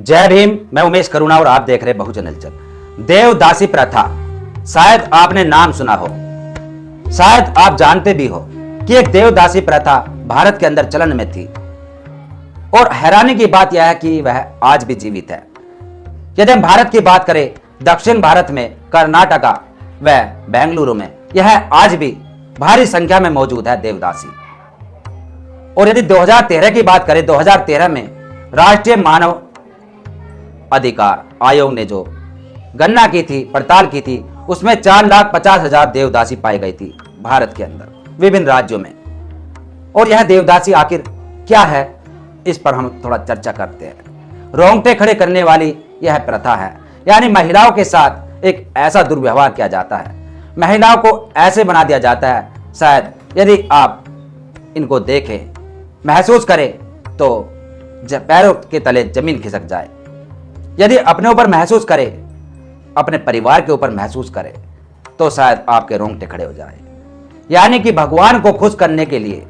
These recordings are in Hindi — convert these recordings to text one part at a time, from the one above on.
जय भीम। मैं उमेश करुणा और आप देख रहे बहुजन हलचल। देवदासी प्रथा, शायद आपने नाम सुना हो, शायद आप जानते भी हो कि एक देवदासी प्रथा भारत के अंदर चलन में थी। और हैरानी की बात यह है कि वह आज भी जीवित है। यदि हम भारत की बात करें, दक्षिण भारत में कर्नाटका व बेंगलुरु में यह आज भी भारी संख्या में मौजूद है देवदासी। और यदि 2013 की बात करें, 2013 में राष्ट्रीय मानव अधिकार आयोग ने जो गणना की थी, पड़ताल की थी, उसमें 4,50,000 देवदासी पाई गई थी भारत के अंदर विभिन्न राज्यों में। और यह देवदासी आखिर क्या है, इस पर हम थोड़ा चर्चा करते हैं। रोंगटे खड़े करने वाली यह प्रथा है, यानी महिलाओं के साथ एक ऐसा दुर्व्यवहार किया जाता है, महिलाओं को ऐसे बना दिया जाता है, शायद यदि आप इनको देखें, महसूस करें तो पैरों के तले जमीन खिसक जाए। यदि अपने ऊपर महसूस करें, अपने परिवार के ऊपर महसूस करें, तो शायद आपके रोंगटे खड़े हो जाए। यानी कि भगवान को खुश करने के लिए,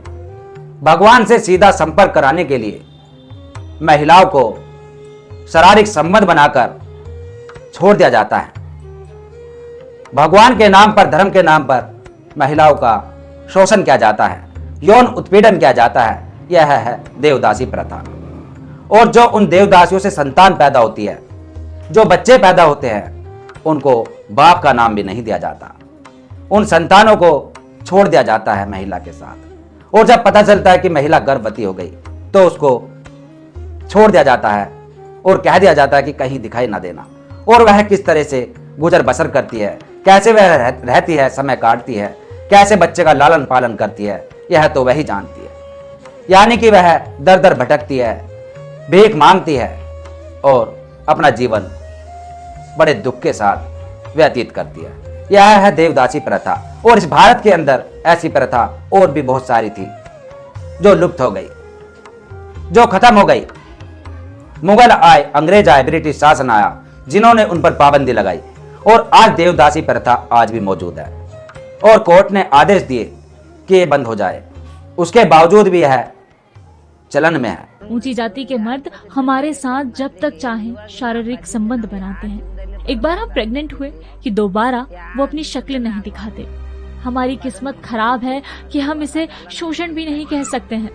भगवान से सीधा संपर्क कराने के लिए महिलाओं को शारीरिक संबंध बनाकर छोड़ दिया जाता है। भगवान के नाम पर, धर्म के नाम पर महिलाओं का शोषण किया जाता है, यौन उत्पीड़न किया जाता है। यह है देवदासी प्रथा। और जो उन देवदासियों से संतान पैदा होती है, जो बच्चे पैदा होते हैं, उनको बाप का नाम भी नहीं दिया जाता। उन संतानों को छोड़ दिया जाता है महिला के साथ। और जब पता चलता है कि महिला गर्भवती हो गई, तो उसको छोड़ दिया जाता है और कह दिया जाता है कि कहीं दिखाई ना देना। और वह किस तरह से गुजर बसर करती है, कैसे वह रहती है, समय काटती है, कैसे बच्चे का लालन पालन करती है, यह तो वही जानती है। यानी कि वह दर दर भटकती है, भीख मांगती है और अपना जीवन बड़े दुख के साथ व्यतीत करती है। यह है देवदासी प्रथा। और इस भारत के अंदर ऐसी प्रथा और भी बहुत सारी थी जो लुप्त हो गई, जो खत्म हो गई। मुगल आए, अंग्रेज आए, ब्रिटिश शासन आया, जिन्होंने उन पर पाबंदी लगाई। और आज देवदासी प्रथा आज भी मौजूद है और कोर्ट ने आदेश दिए कि ये बंद हो जाए। उसके बावजूद भी यह चलन में है। ऊंची जाति के मर्द हमारे साथ जब तक चाहें शारीरिक संबंध बनाते हैं। एक बार हम प्रेग्नेंट हुए कि दोबारा वो अपनी शक्ल नहीं दिखाते। हमारी किस्मत खराब है कि हम इसे शोषण भी नहीं कह सकते हैं।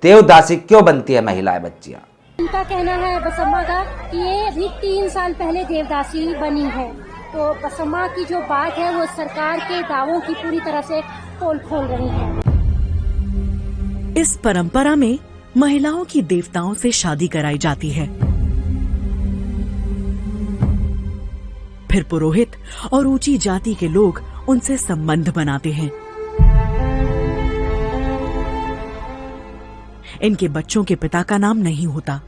देवदासी क्यों बनती है महिलाएं, बच्चियां? उनका कहना है बसम्मा का कि ये अभी 3 साल पहले देवदासी बनी है। तो बसम्मा की जो बात है वो सरकार के दावों की पूरी तरह से पोल खोल रही है। इस परंपरा में महिलाओं की देवताओं से शादी कराई जाती है। फिर पुरोहित और ऊंची जाति के लोग उनसे संबंध बनाते हैं। इनके बच्चों के पिता का नाम नहीं होता।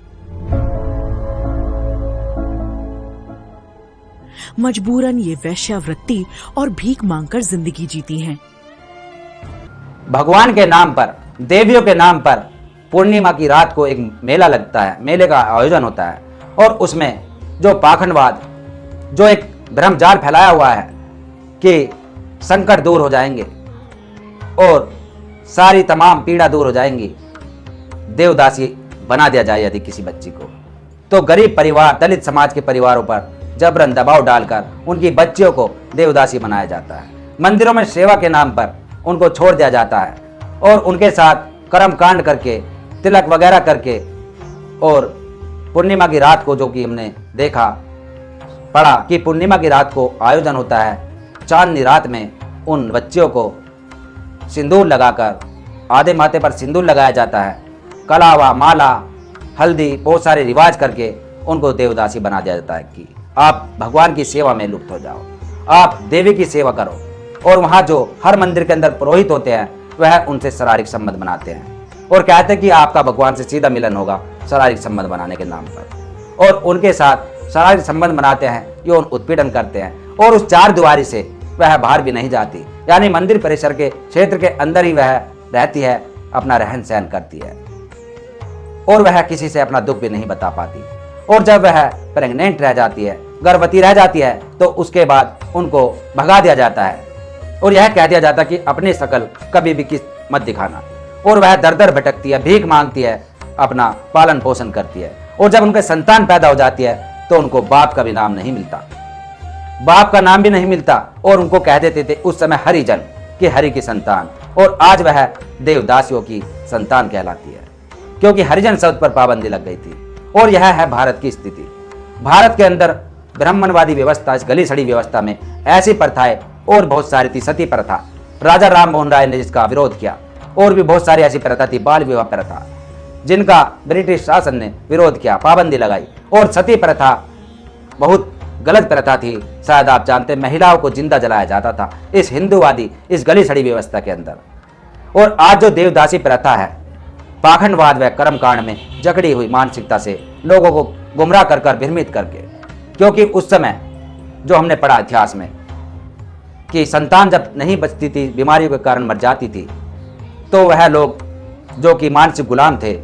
मजबूरन ये वैश्यावृत्ति और भीख मांगकर जिंदगी जीती हैं। भगवान के नाम पर, देवियों के नाम पर पूर्णिमा की रात को एक मेला लगता है, मेले का आयोजन होता है। और उसमें जो पाखंडवाद, जो एक भ्रमजाल फैलाया हुआ है कि संकट दूर हो जाएंगे और सारी तमाम पीड़ा दूर हो जाएंगी, देवदासी बना दिया जाए यदि किसी बच्ची को, तो गरीब परिवार, दलित समाज के परिवारों पर जबरन दबाव डालकर उनकी बच्चियों को देवदासी बनाया जाता है। मंदिरों में सेवा के नाम पर उनको छोड़ दिया जाता है और उनके साथ कर्म कांड करके, तिलक वगैरह करके, और पूर्णिमा की रात को, जो कि हमने देखा, पढ़ा कि पूर्णिमा की रात को आयोजन होता है, चांदनी रात में उन बच्चियों को सिंदूर लगाकर, आधे माथे पर सिंदूर लगाया जाता है, कलावा, माला, हल्दी, बहुत सारे रिवाज करके उनको देवदासी बना दिया जाता है कि आप भगवान की सेवा में लुप्त हो जाओ, आप देवी की सेवा करो। और वहाँ जो हर मंदिर के अंदर पुरोहित होते हैं, वह उनसे शारीरिक संबंध बनाते हैं और कहते हैं कि आपका भगवान से सीधा मिलन होगा शारीरिक संबंध बनाने के नाम पर। और उनके साथ शारीरिक संबंध बनाते हैं, यौन उत्पीड़न करते हैं। और उस चार दीवारी से वह बाहर भी नहीं जाती, यानी मंदिर परिसर के क्षेत्र के अंदर ही वह रहती है, अपना रहन सहन करती है और वह किसी से अपना दुख भी नहीं बता पाती। और जब वह प्रेग्नेंट रह जाती है, गर्भवती रह जाती है, तो उसके बाद उनको भगा दिया जाता है और यह कह दिया जाता है कि अपनी शकल कभी भी किस मत दिखाना। और वह दर दर भटकती है, भीख मांगती है, अपना पालन पोषण करती है। और जब उनके संतान पैदा हो जाती है तो उनको बाप का भी नाम नहीं मिलता, बाप का नाम भी नहीं मिलता, और उनको कह देते थे उस समय हरिजन कि हरि की संतान, और आज वह देवदासियों की संतान कहलाती है क्योंकि हरिजन शब्द पर पाबंदी लग गई थी। और यह है भारत की स्थिति। भारत के अंदर ब्राह्मणवादी व्यवस्था, इस गली सड़ी व्यवस्था में ऐसी प्रथाएं और बहुत सारी थी। सती प्रथा, राजा राम मोहन राय ने जिसका विरोध किया, और भी बहुत सारी ऐसी प्रथा थी, बाल विवाह प्रथा, जिनका ब्रिटिश शासन ने विरोध किया, पाबंदी लगाई। और सती प्रथा बहुत गलत प्रथा थी, शायद आप जानते, महिलाओं को जिंदा जलाया जाता था इस हिंदूवादी, इस गली सड़ी व्यवस्था के अंदर। और आज जो देवदासी प्रथा है, पाखंडवाद व कर्मकांड में जकड़ी हुई मानसिकता से लोगों को गुमराह कर कर भ्रमित करके, क्योंकि उस समय जो हमने पढ़ा इतिहास में कि संतान जब नहीं बचती थी, बीमारियों के कारण मर जाती थी, तो वह लोग जो कि मानसिक गुलाम थे,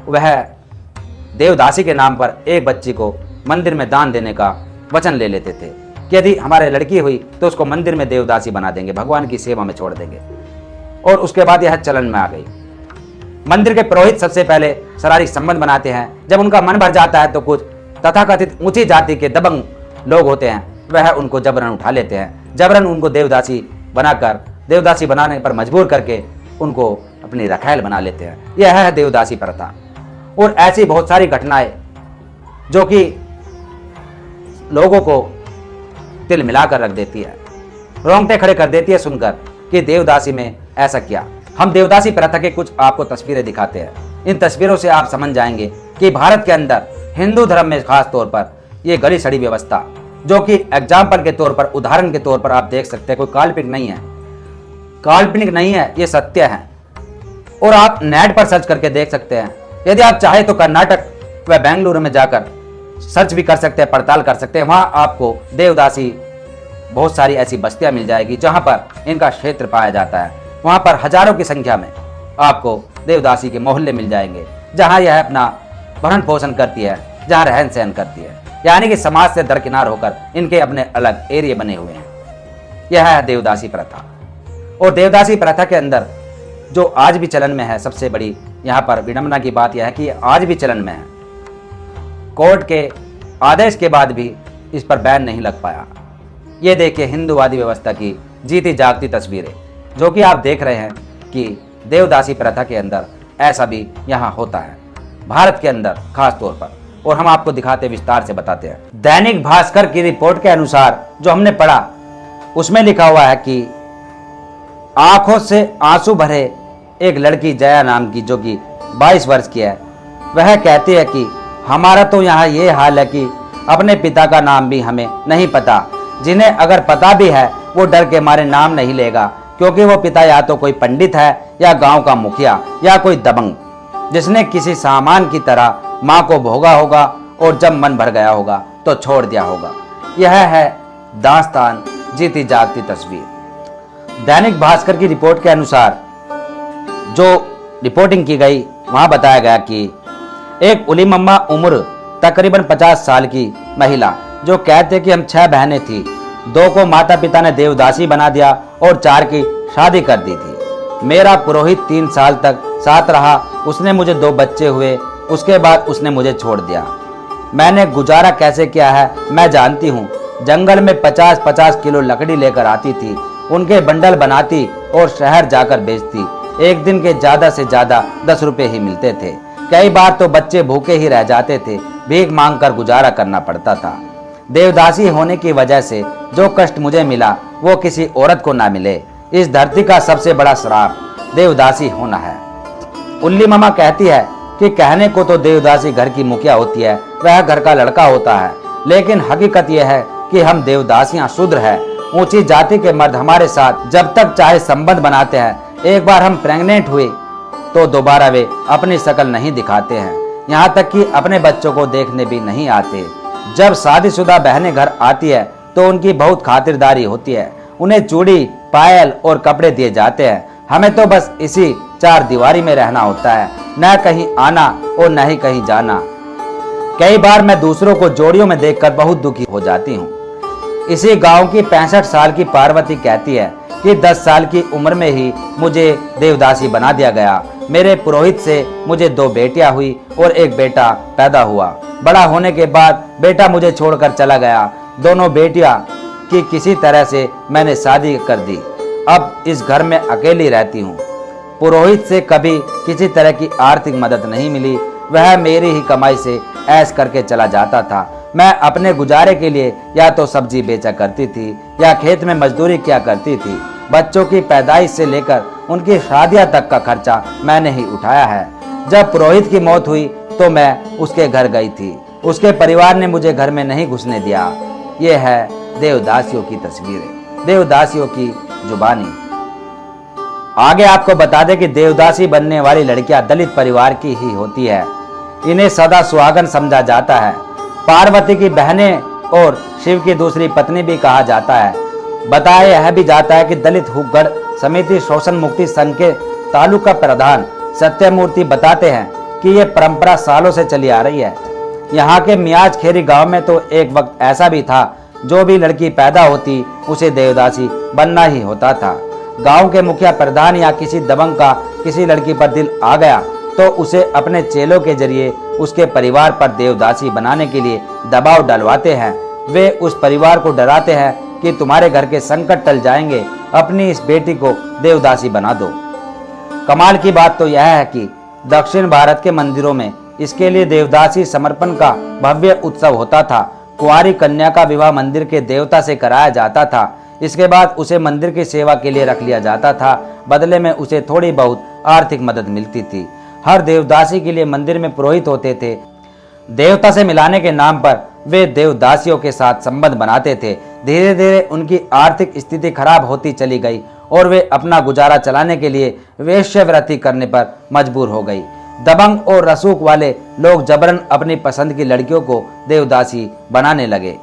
वह देवदासी के नाम पर एक बच्ची को मंदिर में दान देने का वचन ले लेते थे कि यदि हमारे लड़की हुई तो उसको मंदिर में देवदासी बना देंगे, भगवान की सेवा में छोड़ देंगे। और उसके बाद यह चलन में आ गई। मंदिर के पुरोहित सबसे पहले शारीरिक संबंध बनाते हैं, जब उनका मन भर जाता है तो कुछ तथाकथित ऊंची जाति के दबंग लोग होते हैं, वह उनको जबरन उठा लेते हैं, जबरन उनको देवदासी बनाकर, देवदासी बनाने पर मजबूर करके उनको अपनी रखैल बना लेते हैं। यह है देवदासी प्रथा। और ऐसी बहुत सारी घटनाएं जो कि लोगों को तिल मिलाकर रख देती है, रोंगटे खड़े कर देती है सुनकर कि देवदासी में ऐसा किया। हम देवदासी प्रथा के कुछ आपको तस्वीरें दिखाते हैं। इन तस्वीरों से आप समझ जाएंगे कि भारत के अंदर हिंदू धर्म में खास तौर पर यह गली सड़ी व्यवस्था, जो कि एग्जाम्पल के तौर पर, उदाहरण के तौर पर आप देख सकते हैं, कोई काल्पनिक नहीं है, काल्पनिक नहीं है, ये सत्य है। और आप नेट पर सर्च करके देख सकते हैं। यदि आप चाहे तो कर्नाटक व बेंगलुरु में जाकर सर्च भी कर सकते हैं, पड़ताल कर सकते हैं। वहां आपको देवदासी बहुत सारी ऐसी बस्तियां मिल जाएगी जहां पर इनका क्षेत्र पाया जाता है। वहां पर हजारों की संख्या में आपको देवदासी के मोहल्ले मिल जाएंगे, जहां यह अपना भरण पोषण करती है, जहां रहन सहन करती है, यानी कि समाज से दरकिनार होकर इनके अपने अलग एरिया बने हुए हैं। यह है देवदासी प्रथा। और देवदासी प्रथा के अंदर जो आज भी चलन में है, सबसे बड़ी यहाँ पर विडंबना की बात यह है कि आज भी चलन में है। कोर्ट के आदेश के बाद भी इस पर बैन नहीं लग पाया। ये देखिए हिंदूवादी व्यवस्था की जीती जागती तस्वीरें, जो कि आप देख रहे हैं कि देवदासी प्रथा के अंदर ऐसा भी यहाँ होता है, भारत के अंदर खास तौर पर। और हम आपको दिखाते, विस्तार से बताते हैं। दैनिक भास्कर की रिपोर्ट के अनुसार जो हमने पढ़ा, उसमें लिखा हुआ है कि आंखों से आंसू भरे एक लड़की जया नाम की, जो कि 22 वर्ष की है, वह कहती है कि हमारा तो यहाँ ये हाल है कि अपने पिता का नाम भी हमें नहीं पता, जिन्हें अगर पता भी है वो डर के मारे नाम नहीं लेगा, क्योंकि वो पिता या तो कोई पंडित है या गांव का मुखिया या कोई दबंग, जिसने किसी सामान की तरह माँ को भोगा होगा और जब मन भर गया होगा तो छोड़ दिया होगा। यह है दास्तान, जीती जागती तस्वीर। दैनिक भास्कर की रिपोर्ट के अनुसार जो रिपोर्टिंग की गई, वहां बताया गया कि एक उलीमम्मा उम्र तकरीबन 50 साल की महिला, जो कहते कि हम 6 बहनें थी, 2 को माता पिता ने देवदासी बना दिया और 4 की शादी कर दी थी। मेरा पुरोहित 3 साल तक साथ रहा, उसने मुझे 2 बच्चे हुए, उसके बाद उसने मुझे छोड़ दिया। मैंने गुजारा कैसे किया है मैं जानती हूँ। जंगल में 50-50 किलो लकड़ी लेकर आती थी, उनके बंडल बनाती और शहर जाकर बेचती। एक दिन के ज्यादा से ज्यादा 10 रुपए ही मिलते थे। कई बार तो बच्चे भूखे ही रह जाते थे, भीख मांगकर गुजारा करना पड़ता था। देवदासी होने की वजह से जो कष्ट मुझे मिला वो किसी औरत को ना मिले। इस धरती का सबसे बड़ा श्राप देवदासी होना है। उल्ली मामा कहती है कि कहने को तो देवदासी घर की मुखिया होती है, वह घर का लड़का होता है, लेकिन हकीकत यह है कि हम देवदासियां शूद्र हैं। ऊंची जाति के मर्द हमारे साथ जब तक चाहे संबंध बनाते हैं, एक बार हम प्रेग्नेंट हुए तो दोबारा वे अपनी शक्ल नहीं दिखाते हैं, यहाँ तक कि अपने बच्चों को देखने भी नहीं आते। जब शादीशुदा बहनें घर आती है तो उनकी बहुत खातिरदारी होती है, उन्हें चूड़ी, पायल और कपड़े दिए जाते हैं। हमें तो बस इसी 4 दीवारी में रहना होता है, न कहीं आना और न ही कहीं जाना। कई बार मैं दूसरों को जोड़ियों में देखकर बहुत दुखी हो जाती हूँ। इसी गांव की 65 साल की पार्वती कहती है कि 10 साल की उम्र में ही मुझे देवदासी बना दिया गया। मेरे पुरोहित से मुझे 2 बेटियां हुई और एक बेटा पैदा हुआ। बड़ा होने के बाद बेटा मुझे छोड़कर चला गया। दोनों बेटियां की किसी तरह से मैंने शादी कर दी। अब इस घर में अकेली रहती हूँ। पुरोहित से कभी किसी तरह की आर्थिक मदद नहीं मिली। वह मेरी ही कमाई से ऐश करके चला जाता था। मैं अपने गुजारे के लिए या तो सब्जी बेचा करती थी या खेत में मजदूरी किया करती थी। बच्चों की पैदाइश से लेकर उनकी शादियां तक का खर्चा मैंने ही उठाया है। जब पुरोहित की मौत हुई तो मैं उसके घर गई थी। उसके परिवार ने मुझे घर में नहीं घुसने दिया। ये है देवदासियों की तस्वीरें, देवदासियों की जुबानी। आगे आपको बता दें कि देवदासी बनने वाली लड़कियां दलित परिवार की ही होती है। इन्हें सदा सुहागन समझा जाता है। पार्वती की बहनें और शिव की दूसरी पत्नी भी कहा जाता है। बताया यह भी जाता है कि दलित हुकगढ़ समिति शोषण मुक्ति संघ के तालुका प्रधान सत्यमूर्ति बताते हैं कि ये परंपरा सालों से चली आ रही है। यहाँ के मियाज खेरी गांव में तो एक वक्त ऐसा भी था, जो भी लड़की पैदा होती उसे देवदासी बनना ही होता था। गांव के मुखिया प्रधान या किसी दबंग का किसी लड़की पर दिल आ गया तो उसे अपने चेलों के जरिए उसके परिवार पर देवदासी बनाने के लिए दबाव डलवाते हैं। वे उस परिवार को डराते हैं कि तुम्हारे घर के संकट टल जाएंगे, अपनी इस बेटी को देवदासी बना दो। कमाल की बात तो यह है कि दक्षिण भारत के मंदिरों में इसके लिए देवदासी समर्पण का भव्य उत्सव होता था। कुंवारी कन्या का विवाह मंदिर के देवता से कराया जाता था। इसके बाद उसे मंदिर की सेवा के लिए रख लिया जाता था। बदले में उसे थोड़ी बहुत आर्थिक मदद मिलती थी। हर देवदासी के लिए मंदिर में पुरोहित होते थे। देवता से मिलाने के नाम पर वे देवदासियों के साथ संबंध बनाते थे। धीरे धीरे उनकी आर्थिक स्थिति खराब होती चली गई और वे अपना गुजारा चलाने के लिए वेश्यावृत्ति करने पर मजबूर हो गई। दबंग और रसूख वाले लोग जबरन अपनी पसंद की लड़कियों को देवदासी बनाने लगे।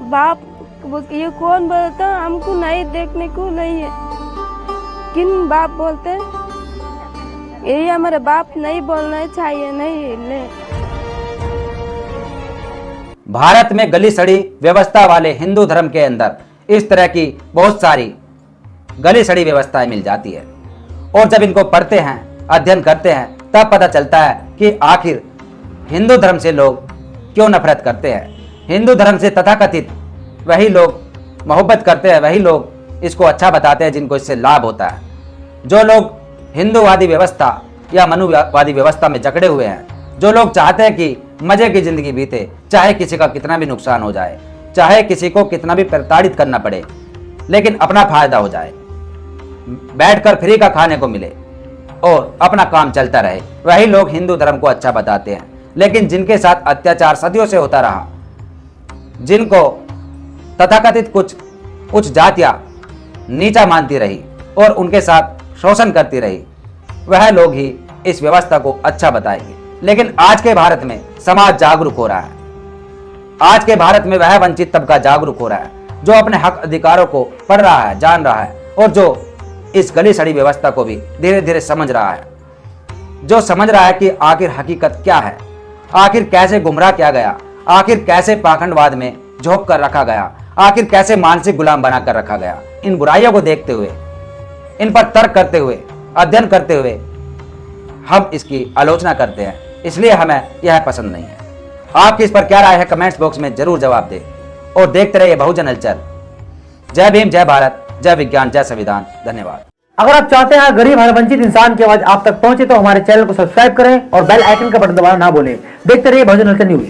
बाप ये कौन बोलता, हमको नहीं देखने को नहीं है। किन बाप बोलते, यही हमारे बाप नहीं बोलना चाहिए, नहीं ले। भारत में गली सड़ी व्यवस्था वाले हिंदू धर्म के अंदर इस तरह की बहुत सारी गली सड़ी व्यवस्थाएं मिल जाती है और जब इनको पढ़ते हैं, अध्ययन करते हैं, तब पता चलता है कि आखिर हिंदू धर्म से लोग क्यों नफरत करते हैं। हिंदू धर्म से तथाकथित वही लोग मोहब्बत करते हैं, वही लोग इसको अच्छा बताते हैं जिनको इससे लाभ होता है। जो लोग हिंदूवादी व्यवस्था या मनुवादी व्यवस्था में जकड़े हुए हैं, जो लोग चाहते हैं कि मजे की जिंदगी बीते, चाहे किसी का कितना भी नुकसान हो जाए, चाहे किसी को कितना भी प्रताड़ित करना पड़े, लेकिन अपना फायदा हो जाए, बैठकर फ्री का खाने को मिले और अपना काम चलता रहे, वही लोग हिंदू धर्म को अच्छा बताते हैं। लेकिन जिनके साथ अत्याचार सदियों से होता रहा, जिनको तथाकथित कुछ उच्च जातियां नीचा मानती रही और उनके साथ शोषण करती रही, वह लोग ही इस व्यवस्था को अच्छा बताएंगे। लेकिन आज के भारत में समाज जागरूक हो रहा है। आज के भारत में वह वंचित तबका जागरूक हो रहा है जो अपने हक अधिकारों को पढ़ रहा है, जान रहा है और जो इस गली सड़ी व्यवस्था को भी धीरे धीरे समझ रहा है, जो समझ रहा है कि आखिर हकीकत क्या है, आखिर कैसे गुमराह किया गया, आखिर कैसे पाखंडवाद में झोंक कर रखा गया, आखिर कैसे मानसिक गुलाम बनाकर रखा गया। इन बुराइयों को देखते हुए, इन पर तर्क करते हुए, अध्ययन करते हुए हम इसकी आलोचना करते हैं, इसलिए हमें यह पसंद नहीं है। आपकी इस पर क्या राय है, कमेंट्स बॉक्स में जरूर जवाब दें और देखते रहिए बहुजन हलचल। जय भीम, जय भारत, जय विज्ञान, जय संविधान। धन्यवाद। अगर आप चाहते हैं गरीब हर वंचित इंसान की आवाज आप तक पहुंचे तो हमारे चैनल को सब्सक्राइब करें और बेल आइकन का बटन दबाना ना भूलें। देखते रहिए बहुजन हलचल न्यूज।